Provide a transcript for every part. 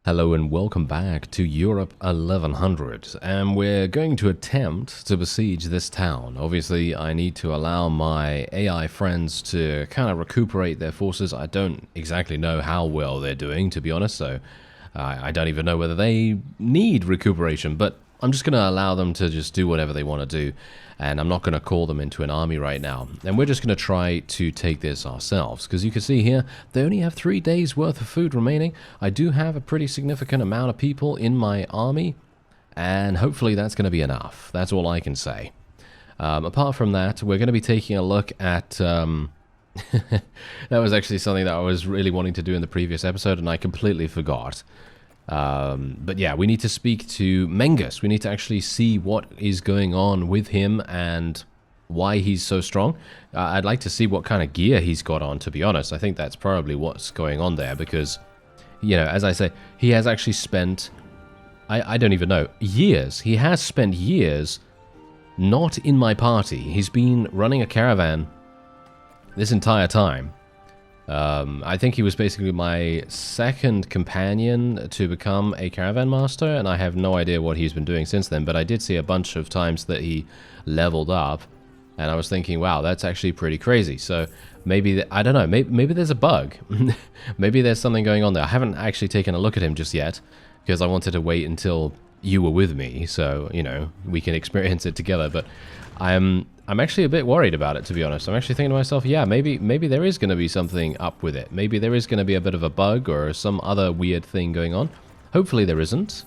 Hello and welcome back to Europe 1100, and we're going to attempt to besiege this town. Obviously, I need to allow my AI friends to kind of recuperate their forces. I don't exactly know how well they're doing, to be honest, so I don't even know whether they need recuperation, but I'm just going to allow them to just do whatever they want to do, and I'm not going to call them into an army right now. And we're just going to try to take this ourselves, because you can see here, they only have 3 days worth of food remaining. I do have a pretty significant amount of people in my army, and hopefully that's going to be enough. That's all I can say. Apart from that, we're going to be taking a look at... that was actually something that I was really wanting to do in the previous episode, and I completely forgot. But yeah, we need to speak to Mengus. We need to actually see what is going on with him and why he's so strong. I'd like to see what kind of gear he's got on, to be honest. I think that's probably what's going on there because, you know, as I say, he has actually spent, I don't even know, years. He has spent years not in my party. He's been running a caravan this entire time. I think he was basically my second companion to become a caravan master, and I have no idea what he's been doing since then, but I did see a bunch of times that he leveled up, and I was thinking, wow, that's actually pretty crazy. So maybe, I don't know, maybe there's a bug. Maybe there's something going on there. I haven't actually taken a look at him just yet, because I wanted to wait until you were with me, so, you know, we can experience it together, but I'm actually a bit worried about it, to be honest. I'm actually thinking to myself, yeah, maybe there is going to be something up with it. Maybe there is going to be a bit of a bug or some other weird thing going on. Hopefully there isn't.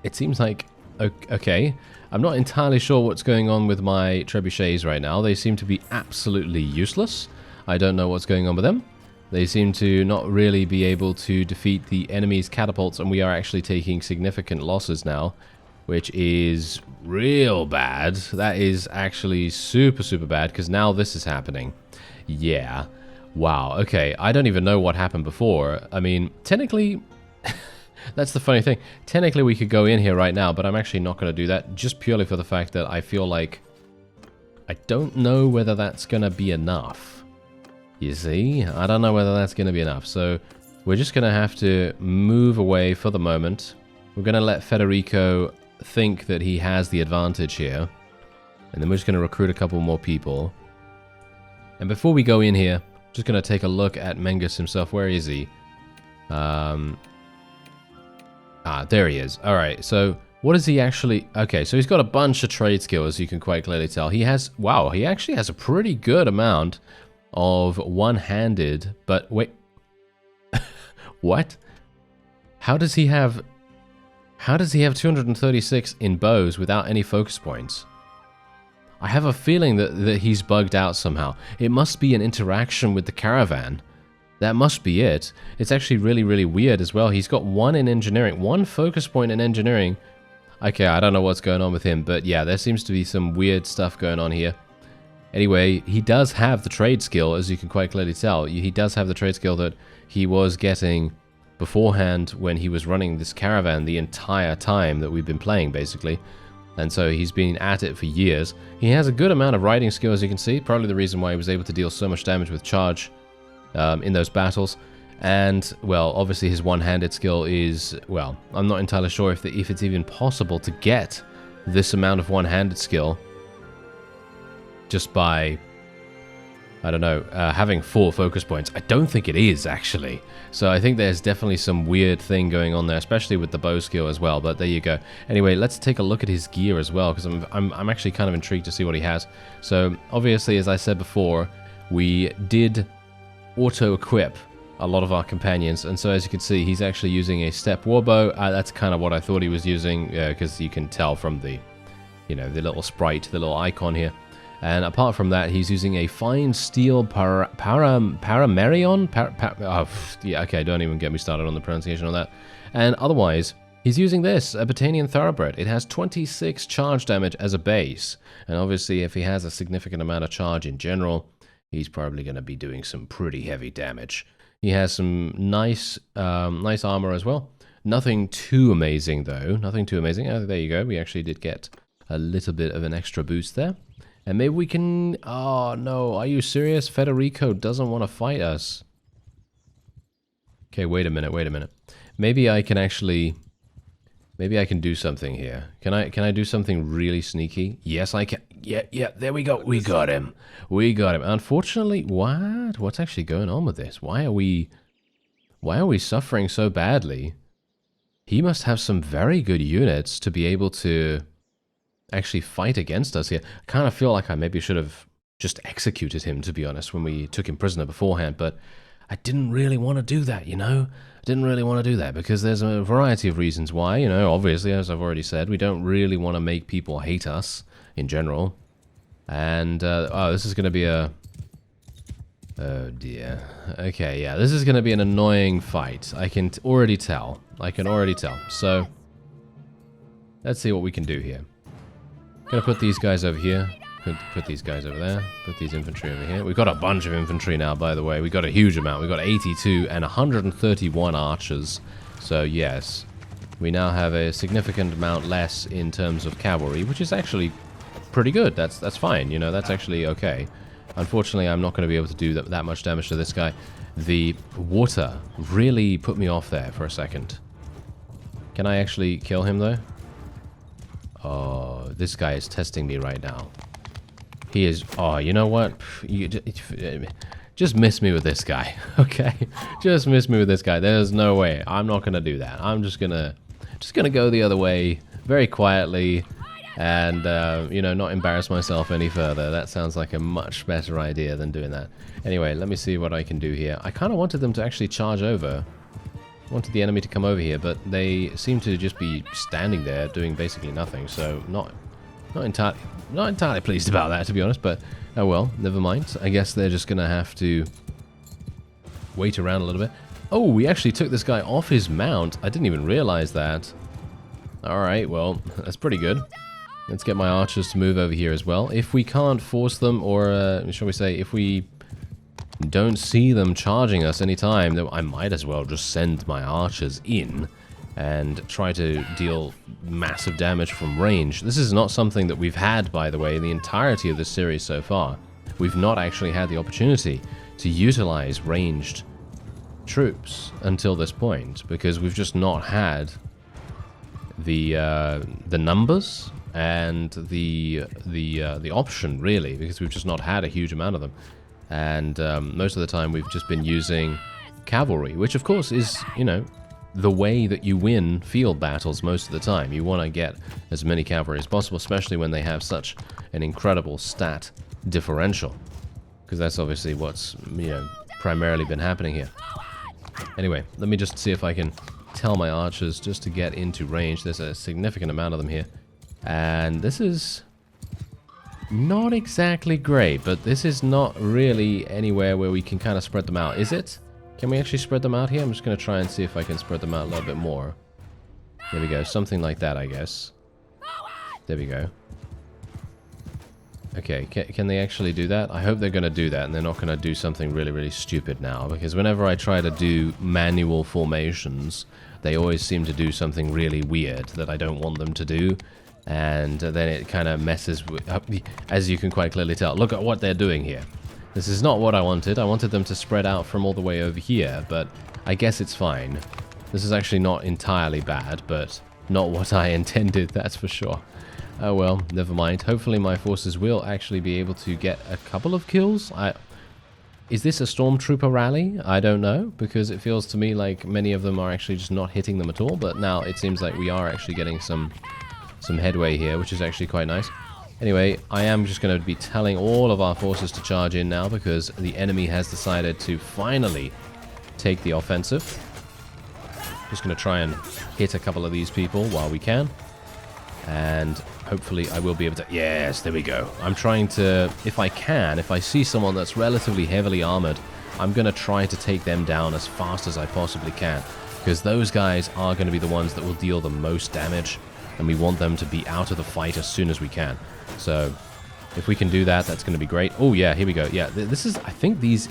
It seems like, okay. I'm not entirely sure what's going on with my trebuchets right now. They seem to be absolutely useless. I don't know what's going on with them. They seem to not really be able to defeat the enemy's catapults, and we are actually taking significant losses now, which is real bad. That is actually super, super bad, because now this is happening. Yeah. Wow, okay. I don't even know what happened before. I mean, technically, that's the funny thing. Technically, we could go in here right now, but I'm actually not going to do that, just purely for the fact that I feel like I don't know whether that's going to be enough. You see? I don't know whether that's going to be enough, so we're just going to have to move away for the moment. We're going to let Federico think that he has the advantage here, and then we're just going to recruit a couple more people. And before we go in here, just going to take a look at Mengus himself. Where is he? There he is. Alright, so what is he actually... Okay, so he's got a bunch of trade skills, you can quite clearly tell. He has... Wow, he actually has a pretty good amount of one-handed, but wait... What? How does he have 236 in bows without any focus points? I have a feeling that he's bugged out somehow. It must be an interaction with the caravan. That must be it. It's actually really, really weird as well. He's got 1 in engineering, 1 focus point in engineering. Okay, I don't know what's going on with him, but yeah, there seems to be some weird stuff going on here. Anyway, he does have the trade skill, as you can quite clearly tell. He does have the trade skill that he was getting beforehand when he was running this caravan the entire time that we've been playing, basically. And so he's been at it for years. He has a good amount of riding skill, as you can see. Probably the reason why he was able to deal so much damage with charge in those battles. And, well, obviously his one-handed skill is, well, I'm not entirely sure if it's even possible to get this amount of one-handed skill just by, I don't know, having 4 focus points. I don't think it is, actually. So I think there's definitely some weird thing going on there, especially with the bow skill as well, but there you go. Anyway, let's take a look at his gear as well, because I'm actually kind of intrigued to see what he has. So, obviously, as I said before, we did auto-equip a lot of our companions, and so as you can see, he's actually using a step warbow. That's kind of what I thought he was using, because you can tell from the, you know, the little sprite, the little icon here. And apart from that, he's using a fine steel paramerion? Yeah, okay, don't even get me started on the pronunciation on that. And otherwise, he's using this, a Botanian Thoroughbred. It has 26 charge damage as a base. And obviously, if he has a significant amount of charge in general, he's probably going to be doing some pretty heavy damage. He has some nice armor as well. Nothing too amazing, though. Nothing too amazing. Oh, there you go. We actually did get a little bit of an extra boost there. And maybe we can... Oh, no. Are you serious? Federico doesn't want to fight us. Okay, wait a minute, wait a minute. Maybe I can actually... Maybe I can do something here. Can I do something really sneaky? Yes, I can. Yeah, there we go. We got him. We got him. Unfortunately, what? What's actually going on with this? Why are we suffering so badly? He must have some very good units to be able to actually fight against us here. I kind of feel like I maybe should have just executed him, to be honest, when we took him prisoner beforehand, but I didn't really want to do that, you know? I didn't really want to do that because there's a variety of reasons why, you know, obviously, as I've already said, we don't really want to make people hate us in general. And, oh, this is going to be a... Oh, dear. Okay, yeah, this is going to be an annoying fight. I can already tell. I can already tell. So, let's see what we can do here. Gonna put these guys over here. Put these guys over there. Put these infantry over here. We've got a bunch of infantry now, by the way. We got a huge amount. We've got 82 and 131 archers. So, yes. We now have a significant amount less in terms of cavalry, which is actually pretty good. That's fine. You know, that's actually okay. Unfortunately, I'm not going to be able to do that much damage to this guy. The water really put me off there for a second. Can I actually kill him, though? Oh, this guy is testing me right now. He is... Oh, you know what? Just miss me with this guy, okay? Just miss me with this guy. There's no way. I'm not gonna do that. I'm just gonna go the other way, very quietly, and you know, not embarrass myself any further. That sounds like a much better idea than doing that. Anyway, let me see what I can do here. I kind of wanted them to actually charge over. Wanted the enemy to come over here, but they seem to just be standing there doing basically nothing. So not entirely pleased about that, to be honest. But oh well, never mind. I guess they're just gonna have to wait around a little bit. Oh, we actually took this guy off his mount. I didn't even realize that. All right, well, that's pretty good. Let's get my archers to move over here as well. If we can't force them, or shall we say, if we don't see them charging us anytime, then I might as well just send my archers in and try to deal massive damage from range. This is not something that we've had, by the way, in the entirety of this series so far. We've not actually had the opportunity to utilize ranged troops until this point, because we've just not had the numbers and the option, really, because we've just not had a huge amount of them. And most of the time we've just been using cavalry, which of course is, you know, the way that you win field battles most of the time. You want to get as many cavalry as possible, especially when they have such an incredible stat differential, because that's obviously what's, you know, primarily been happening here. Anyway, let me just see if I can tell my archers just to get into range. There's a significant amount of them here, and this is not exactly great, but this is not really anywhere where we can kind of spread them out, is it? Can we actually spread them out here? I'm just going to try and see if I can spread them out a little bit more. There we go, something like that, I guess. There we go. Okay, can they actually do that? I hope they're going to do that, and they're not going to do something really, really stupid now, because whenever I try to do manual formations, they always seem to do something really weird that I don't want them to do. And then it kind of messes with, as you can quite clearly tell. Look at what they're doing here. This is not what I wanted. I wanted them to spread out from all the way over here, but I guess it's fine. This is actually not entirely bad, but not what I intended, that's for sure. Oh well, never mind. Hopefully my forces will actually be able to get a couple of kills. Is this a stormtrooper rally? I don't know, because it feels to me like many of them are actually just not hitting them at all, but now it seems like we are actually getting some headway here, which is actually quite nice. Anyway, I am just going to be telling all of our forces to charge in now, because the enemy has decided to finally take the offensive. Just going to try and hit a couple of these people while we can, and hopefully I will be able to... Yes, there we go. I'm trying to, if I can, if I see someone that's relatively heavily armored, I'm going to try to take them down as fast as I possibly can, because those guys are going to be the ones that will deal the most damage, and we want them to be out of the fight as soon as we can. So if we can do that, that's going to be great. Oh yeah, here we go. Yeah, this is, I think these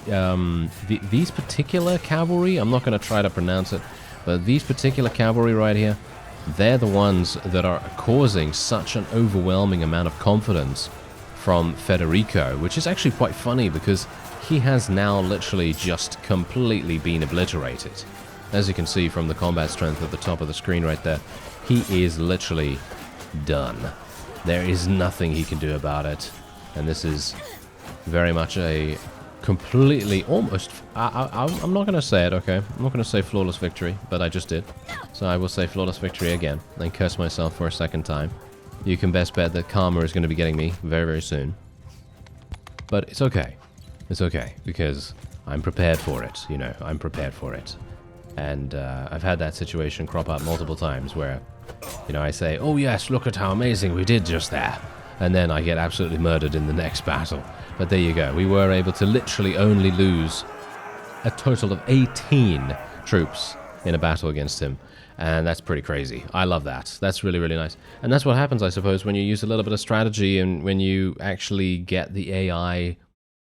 particular cavalry, I'm not going to try to pronounce it, but these particular cavalry right here, they're the ones that are causing such an overwhelming amount of confidence from Federico, which is actually quite funny, because he has now literally just completely been obliterated. as you can see from the combat strength at the top of the screen right there, he is literally done. There is nothing he can do about it. And this is very much a completely, almost, I'm not going to say it, okay? I'm not going to say flawless victory, but I just did. So I will say flawless victory again, and curse myself for a second time. You can best bet that karma is going to be getting me very, very soon. But it's okay. It's okay, because I'm prepared for it, you know, I'm prepared for it. And I've had that situation crop up multiple times where, you know, I say, oh yes, look at how amazing we did just there. And then I get absolutely murdered in the next battle. But there you go. We were able to literally only lose a total of 18 troops in a battle against him. And that's pretty crazy. I love that. That's really, really nice. And that's what happens, I suppose, when you use a little bit of strategy and when you actually get the AI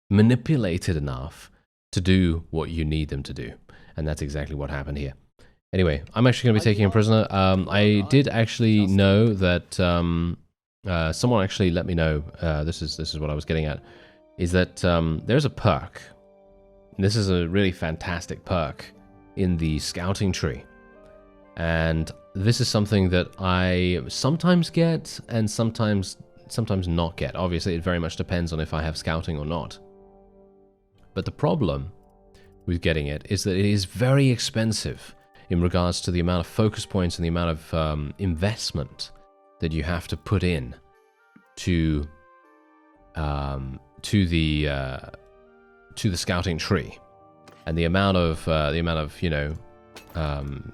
manipulated enough to do what you need them to do. And that's exactly what happened here. Anyway, I'm actually going to be taking a prisoner. I did actually know that someone actually let me know, this is what I was getting at, is that there's a perk. This is a really fantastic perk in the scouting tree. And this is something that I sometimes get and sometimes not get. Obviously, it very much depends on if I have scouting or not. But the problem with getting it is that it is very expensive in regards to the amount of focus points and the amount of investment that you have to put in to the scouting tree, and the amount of you know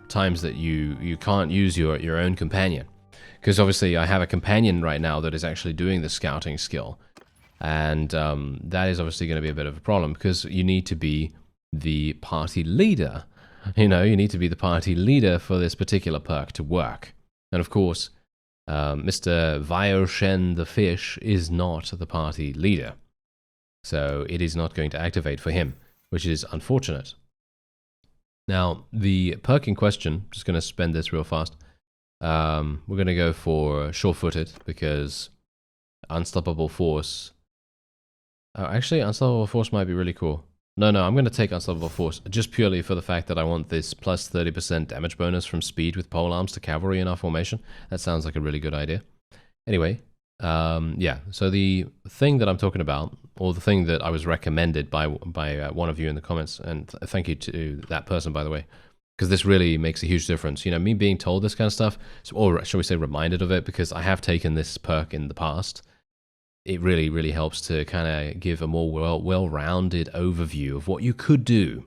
times that you can't use your own companion, because obviously I have a companion right now that is actually doing the scouting skill, and that is obviously going to be a bit of a problem because you need to be the party leader. You know, you need to be the party leader for this particular perk to work, and of course. Mr. Vioshen the fish is not the party leader, so it is not going to activate for him, which is unfortunate. Now, the perk in question, just going to spend this real fast, we're going to go for sure-footed, because Unstoppable Force... actually, Unstoppable Force might be really cool. No, I'm going to take Unstoppable Force, just purely for the fact that I want this plus 30% damage bonus from speed with polearms to cavalry in our formation. That sounds like a really good idea. Anyway, yeah, so the thing that I'm talking about, or the thing that I was recommended by one of you in the comments, and thank you to that person, by the way, because this really makes a huge difference. You know, me being told this kind of stuff, or shall we say reminded of it, because I have taken this perk in the past, it really, really helps to kind of give a more well-rounded overview of what you could do.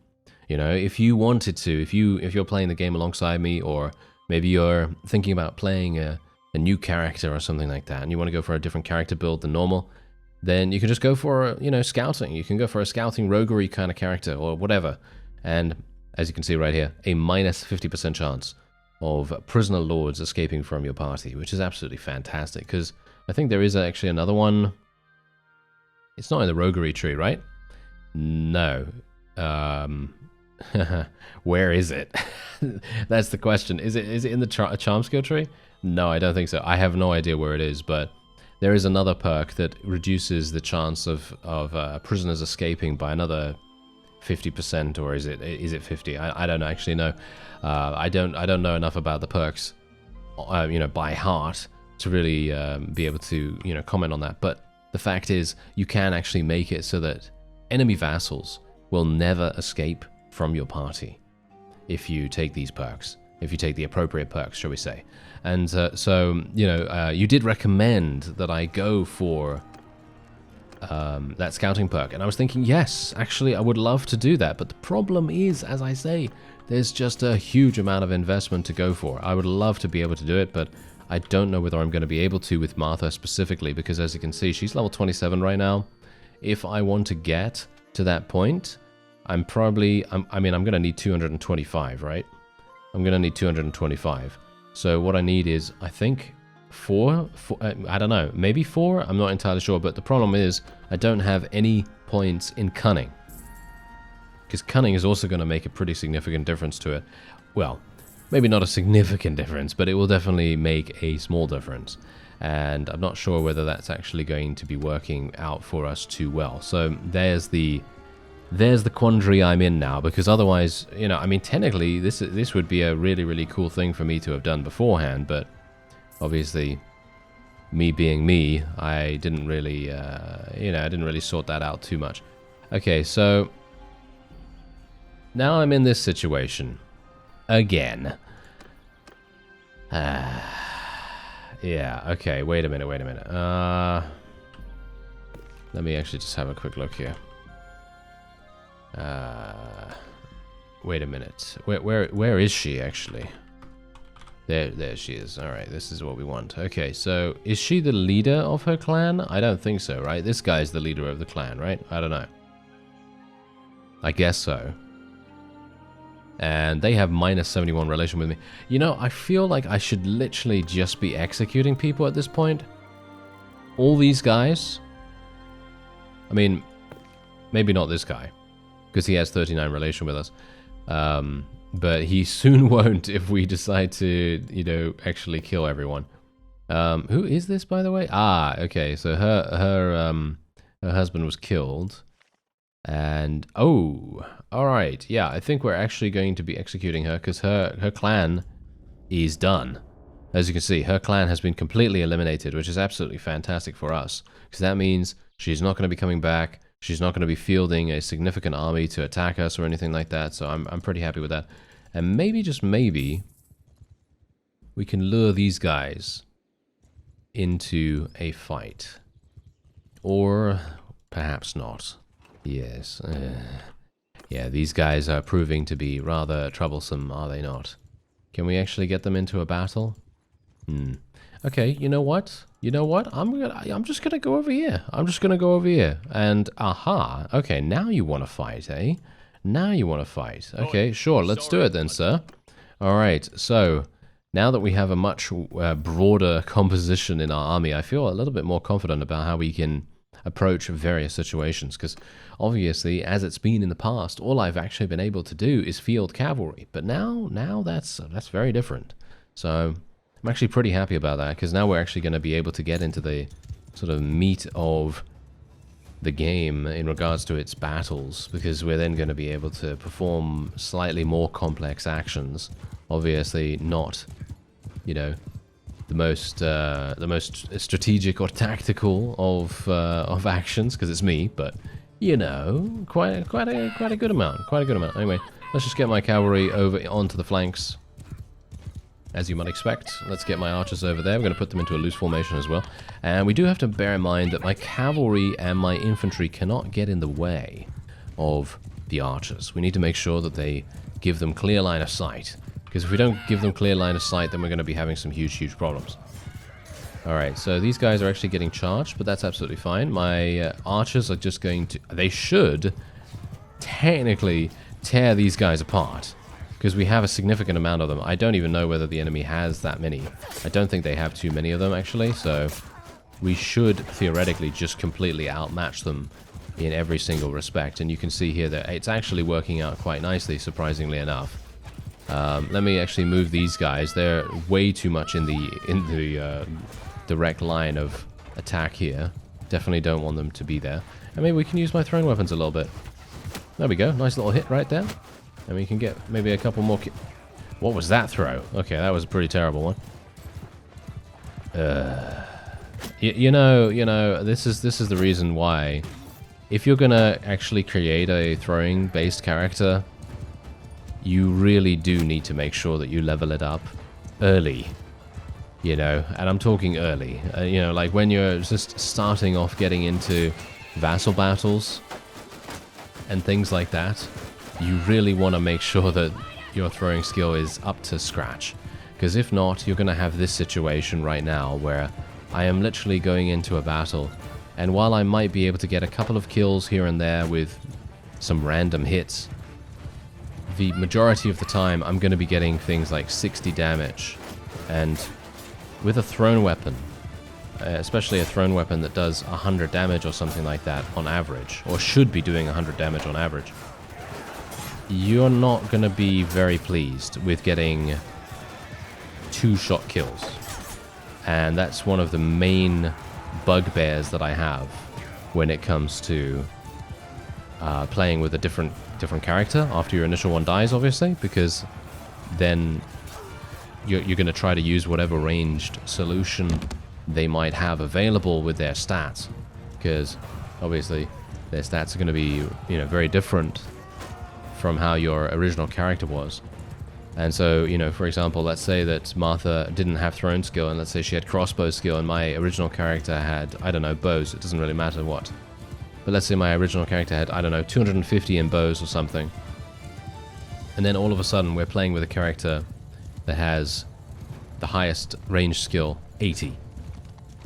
You know, if you wanted to, if you're playing the game alongside me, or maybe you're thinking about playing a new character or something like that, and you want to go for a different character build than normal, then you can just go for, you know, scouting. You can go for a scouting roguery kind of character or whatever. And as you can see right here, a minus 50% chance of prisoner lords escaping from your party, which is absolutely fantastic, because I think there is actually another one. It's not in the roguery tree, right? No. Where is it? That's the question. Is it in the charm skill tree? No, I don't think so. I have no idea where it is, but there is another perk that reduces the chance of prisoners escaping by another 50%, or is it 50? I don't actually know. I don't know enough about the perks, you know, by heart, to really be able to, you know, comment on that. But the fact is, you can actually make it so that enemy vassals will never escape from your party if you take these perks, if you take the appropriate perks, shall we say. And so, you know, you did recommend that I go for that scouting perk, and I was thinking, yes, actually, I would love to do that. But the problem is, as I say, there's just a huge amount of investment to go for. I would love to be able to do it, but I don't know whether I'm going to be able to with Martha specifically, because as you can see, she's level 27 right now. If I want to get to that point, I'm probably, I mean, I'm going to need 225, right? I'm going to need 225. So what I need is, I think, four, I don't know, maybe 4? I'm not entirely sure, but the problem is I don't have any points in cunning, because cunning is also going to make a pretty significant difference to it. Well, maybe not a significant difference, but it will definitely make a small difference. And I'm not sure whether that's actually going to be working out for us too well. So there's the there's the quandary I'm in now, because otherwise, you know, I mean, technically, this would be a really, really cool thing for me to have done beforehand, but obviously, me being me, I didn't really, you know, I didn't really sort that out too much. Okay, so now I'm in this situation again. Yeah, okay, wait a minute. Let me actually just have a quick look here. Wait a minute. Where is she actually? There she is. All right, this is what we want. Okay, so is she the leader of her clan? I don't think so, right? This guy's the leader of the clan, right? I don't know. I guess so. And they have minus 71 relation with me. You know, I feel like I should literally just be executing people at this point. All these guys. I mean, maybe not this guy, because he has 39 relation with us. But he soon won't if we decide to, you know, actually kill everyone. Who is this, by the way? Ah, okay. So her husband was killed. And, oh, all right. Yeah, I think we're actually going to be executing her because her clan is done. As you can see, her clan has been completely eliminated, which is absolutely fantastic for us. Because that means she's not going to be coming back. She's not going to be fielding a significant army to attack us or anything like that. So I'm pretty happy with that. And maybe, just maybe, we can lure these guys into a fight. Or perhaps not. Yes. Yeah, these guys are proving to be rather troublesome, are they not? Can we actually get them into a battle? Okay, you know what? I'm just gonna go over here. And aha. Okay, now you want to fight, eh? Now you want to fight. Okay, sure. Let's do it then, sir. All right. So now that we have a much broader composition in our army, I feel a little bit more confident about how we can approach various situations, because obviously, as it's been in the past, all I've actually been able to do is field cavalry, but now that's very different. So I'm actually pretty happy about that, because now we're actually going to be able to get into the sort of meat of the game in regards to its battles, because we're then going to be able to perform slightly more complex actions. Obviously not, you know, the most strategic or tactical of actions, because it's me, but you know, quite a good amount. Anyway, let's just get my cavalry over onto the flanks, as you might expect. Let's get my archers over there. We're going to put them into a loose formation as well. And we do have to bear in mind that my cavalry and my infantry cannot get in the way of the archers. We need to make sure that they give them clear line of sight, because if we don't give them clear line of sight, then we're going to be having some huge problems. Alright, so these guys are actually getting charged, but that's absolutely fine. My archers are just going to... They should technically tear these guys apart, because we have a significant amount of them. I don't even know whether the enemy has that many. I don't think they have too many of them, actually, so we should theoretically just completely outmatch them in every single respect. And you can see here that it's actually working out quite nicely, surprisingly enough. Let me actually move these guys. They're way too much in the direct line of attack here. Definitely don't want them to be there. And maybe we can use my thrown weapons a little bit. There we go. Nice little hit right there. And we can get maybe a couple more... What was that throw? Okay, that was a pretty terrible one. You know, this is the reason why, if you're gonna actually create a throwing-based character, you really do need to make sure that you level it up early. You know, and I'm talking early. You know, like when you're just starting off getting into vassal battles and things like that, you really want to make sure that your throwing skill is up to scratch. Because if not, you're going to have this situation right now where I am literally going into a battle, and while I might be able to get a couple of kills here and there with some random hits, the majority of the time I'm going to be getting things like 60 damage. And with a thrown weapon, especially a thrown weapon that does 100 damage or something like that on average, or should be doing 100 damage on average, you're not going to be very pleased with getting 2-shot kills. And that's one of the main bugbears that I have when it comes to playing with a different character after your initial one dies, obviously, because then you're going to try to use whatever ranged solution they might have available with their stats, because obviously their stats are going to be, you know, very different from how your original character was. And so, you know, for example, let's say that Martha didn't have thrown skill, and let's say she had crossbow skill, and my original character had, I don't know, bows. It doesn't really matter what. But let's say my original character had, I don't know, 250 in bows or something. And then all of a sudden we're playing with a character that has the highest range skill, 80.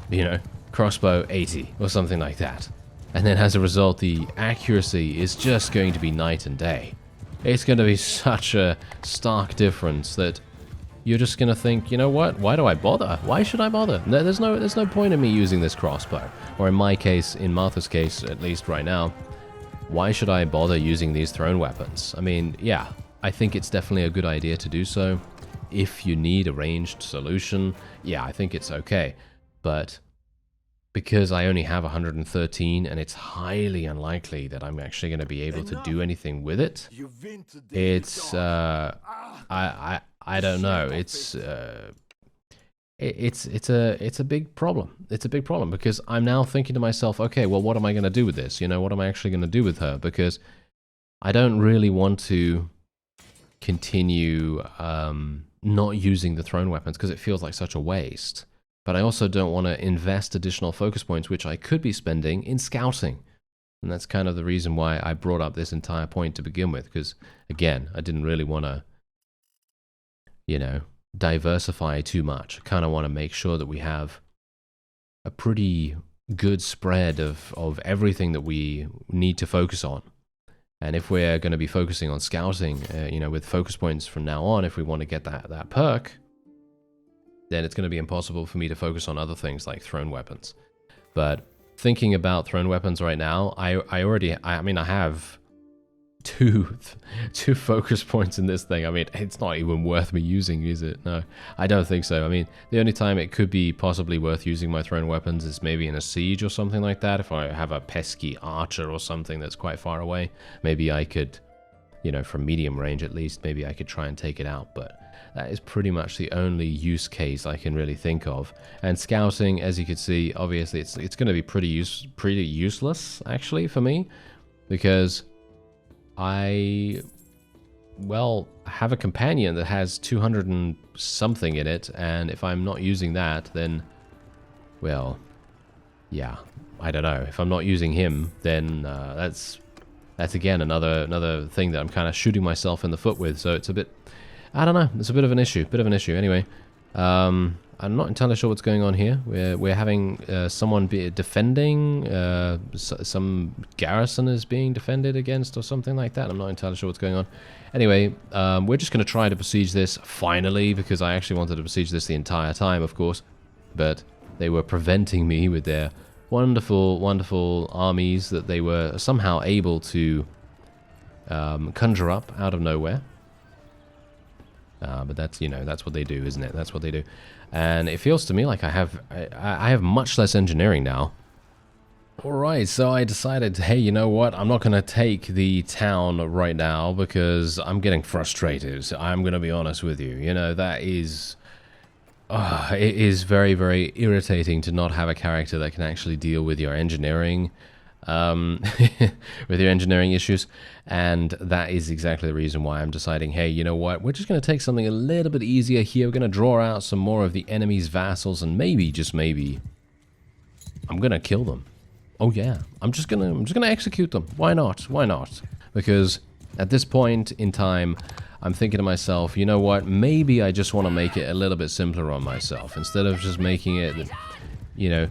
You know, crossbow 80 or something like that. And then as a result, the accuracy is just going to be night and day. It's going to be such a stark difference that you're just going to think, you know what, why do I bother? Why should I bother? There's no point in me using this crossbow. Or in my case, in Martha's case, at least right now, why should I bother using these thrown weapons? I mean, yeah, I think it's definitely a good idea to do so. If you need a ranged solution, yeah, I think it's okay. But because I only have 113 and it's highly unlikely that I'm actually going to be able to do anything with it, it's I don't know. It's a big problem. It's a big problem because I'm now thinking to myself, okay, well, what am I going to do with this? You know, what am I actually going to do with her? Because I don't really want to continue not using the thrown weapons because it feels like such a waste. But I also don't want to invest additional focus points, which I could be spending in scouting. And that's kind of the reason why I brought up this entire point to begin with, because, again, I didn't really want to, you know, diversify too much. I kind of want to make sure that we have a pretty good spread of everything that we need to focus on. And if we're going to be focusing on scouting, you know, with focus points from now on, if we want to get that perk, then it's going to be impossible for me to focus on other things like thrown weapons. But thinking about thrown weapons right now, I mean, I have two focus points in this thing. I mean, it's not even worth me using, is it? No, I don't think so. I mean, the only time it could be possibly worth using my thrown weapons is maybe in a siege or something like that. If I have a pesky archer or something that's quite far away, maybe I could, you know, from medium range at least, maybe I could try and take it out. But that is pretty much the only use case I can really think of. And scouting, as you can see, obviously it's going to be pretty useless actually for me, because I, well, have a companion that has 200 and something in it, and if I'm not using that, then, well, yeah, I don't know. If I'm not using him, then that's again another thing that I'm kind of shooting myself in the foot with. So it's a bit, I don't know, it's a bit of an issue. Anyway, I'm not entirely sure what's going on here. We're having someone be defending, some garrison is being defended against or something like that. I'm not entirely sure what's going on. Anyway, we're just going to try to besiege this finally, because I actually wanted to besiege this the entire time, of course. But they were preventing me with their wonderful, wonderful armies that they were somehow able to conjure up out of nowhere. But that's, you know, that's what they do, isn't it? That's what they do. And it feels to me like I have much less engineering now. Alright, so I decided, hey, you know what? I'm not going to take the town right now because I'm getting frustrated. I'm going to be honest with you. You know, that is... it is very, very irritating to not have a character that can actually deal with your engineering, with your engineering issues, and that is exactly the reason why I'm deciding, hey, you know what, we're just going to take something a little bit easier here. We're going to draw out some more of the enemy's vassals, and maybe, just maybe, I'm going to kill them. Oh yeah, I'm just going to execute them. Why not? Why not? Because at this point in time, I'm thinking to myself, you know what, maybe I just want to make it a little bit simpler on myself, instead of just making it, you know,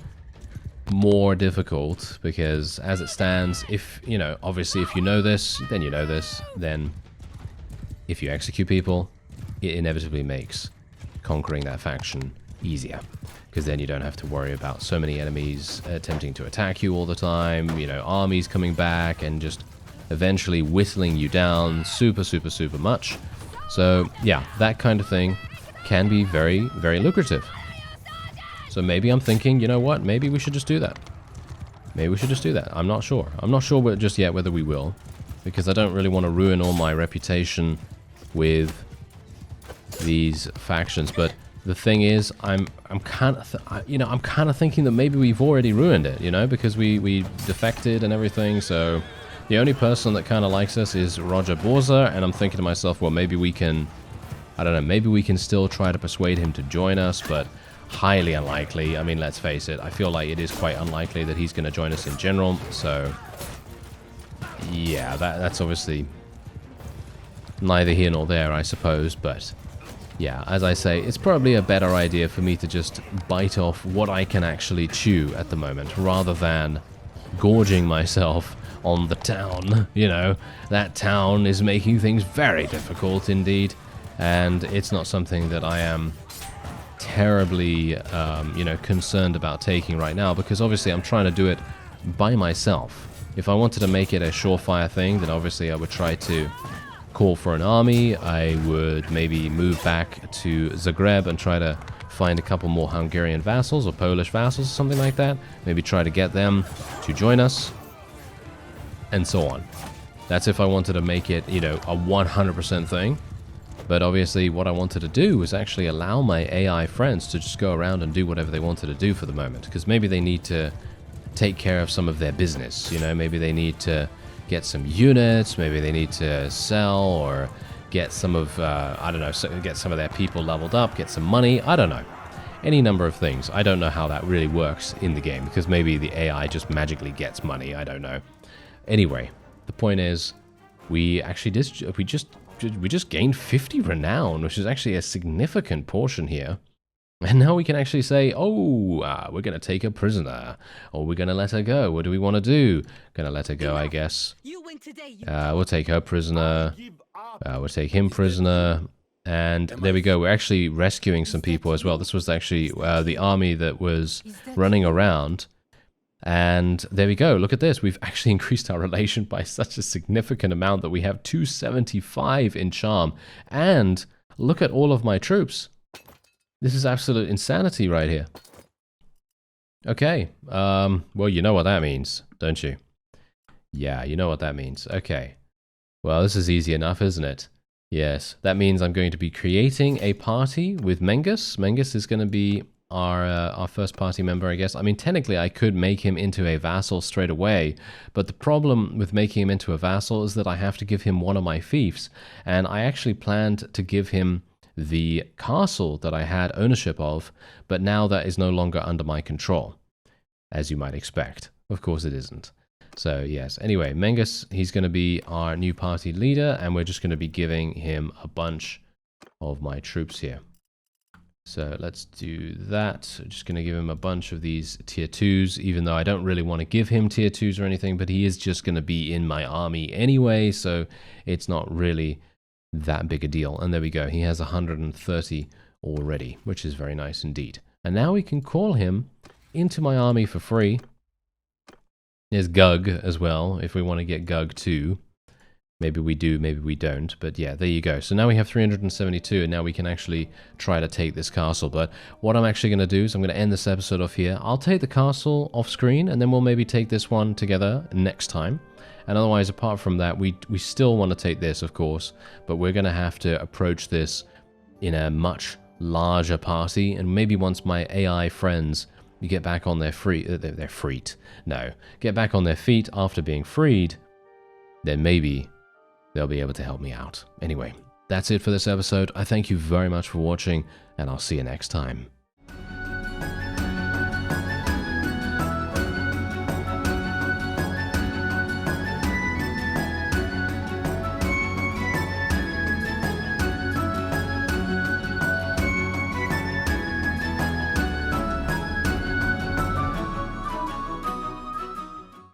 more difficult, because as it stands, if, you know, obviously if you know this, then you know this, then if you execute people, it inevitably makes conquering that faction easier, because then you don't have to worry about so many enemies attempting to attack you all the time, you know, armies coming back and just eventually whittling you down super, super, super much. So yeah, that kind of thing can be very, very lucrative. So maybe I'm thinking, you know what, maybe we should just do that. Maybe we should just do that. I'm not sure. I'm not sure just yet whether we will, because I don't really want to ruin all my reputation with these factions. But the thing is, I'm kind of, I'm kind of thinking that maybe we've already ruined it, because we defected and everything. So the only person that kind of likes us is Roger Borza, and I'm thinking to myself, well, maybe we can, I don't know, maybe we can still try to persuade him to join us, but highly unlikely. I mean, let's face it, I feel like it is quite unlikely that he's going to join us in general. So yeah, that's obviously neither here nor there, I suppose. But yeah, as I say, it's probably a better idea for me to just bite off what I can actually chew at the moment, rather than gorging myself on the town. That town is making things very difficult indeed, and it's not something that I am terribly, concerned about taking right now, because obviously I'm trying to do it by myself. If I wanted to make it a surefire thing, then obviously I would try to call for an army. I would maybe move back to Zagreb and try to find a couple more Hungarian vassals or Polish vassals or something like that. Maybe try to get them to join us, and so on. That's if I wanted to make it, a 100% thing. But obviously what I wanted to do was actually allow my AI friends to just go around and do whatever they wanted to do for the moment. Because maybe they need to take care of some of their business, maybe they need to get some units, maybe they need to sell or get some of, I don't know, get some of their people leveled up, get some money, I don't know. Any number of things. I don't know how that really works in the game, because maybe the AI just magically gets money, I don't know. Anyway, the point is, we just gained 50 renown, which is actually a significant portion here. And now we can actually say, oh, we're going to take her prisoner, or we're going to let her go. What do we want to do? Going to let her go, I guess. We'll take her prisoner. We'll take him prisoner. And there we go. We're actually rescuing some people as well. This was actually the army that was running around. And there we go. Look at this. We've actually increased our relation by such a significant amount that we have 275 in charm. And look at all of my troops. This is absolute insanity right here. Okay. Well, you know what that means, don't you? Yeah, you know what that means. Okay. Well, this is easy enough, isn't it? Yes. That means I'm going to be creating a party with Mengus. Mengus is going to be our first party member, I guess. I mean, technically, I could make him into a vassal straight away, but the problem with making him into a vassal is that I have to give him one of my fiefs, and I actually planned to give him the castle that I had ownership of, but now that is no longer under my control, as you might expect. Of course it isn't. So yes, anyway, Mengus, he's going to be our new party leader, and we're just going to be giving him a bunch of my troops here. So let's do that. Just going to give him a bunch of these tier 2s, even though I don't really want to give him tier 2s or anything, but he is just going to be in my army anyway, so it's not really that big a deal. And there we go. He has 130 already, which is very nice indeed. And now we can call him into my army for free. There's Gug as well, if we want to get Gug too. Maybe we do, maybe we don't, but yeah, there you go. So now we have 372, and now we can actually try to take this castle. But what I'm actually going to do is I'm going to end this episode off here. I'll take the castle off screen, and then we'll maybe take this one together next time. And otherwise, apart from that, we still want to take this, of course, but we're going to have to approach this in a much larger party, and maybe once my AI friends get back on their get back on their feet after being freed, then maybe they'll be able to help me out. Anyway, that's it for this episode. I thank you very much for watching, and I'll see you next time.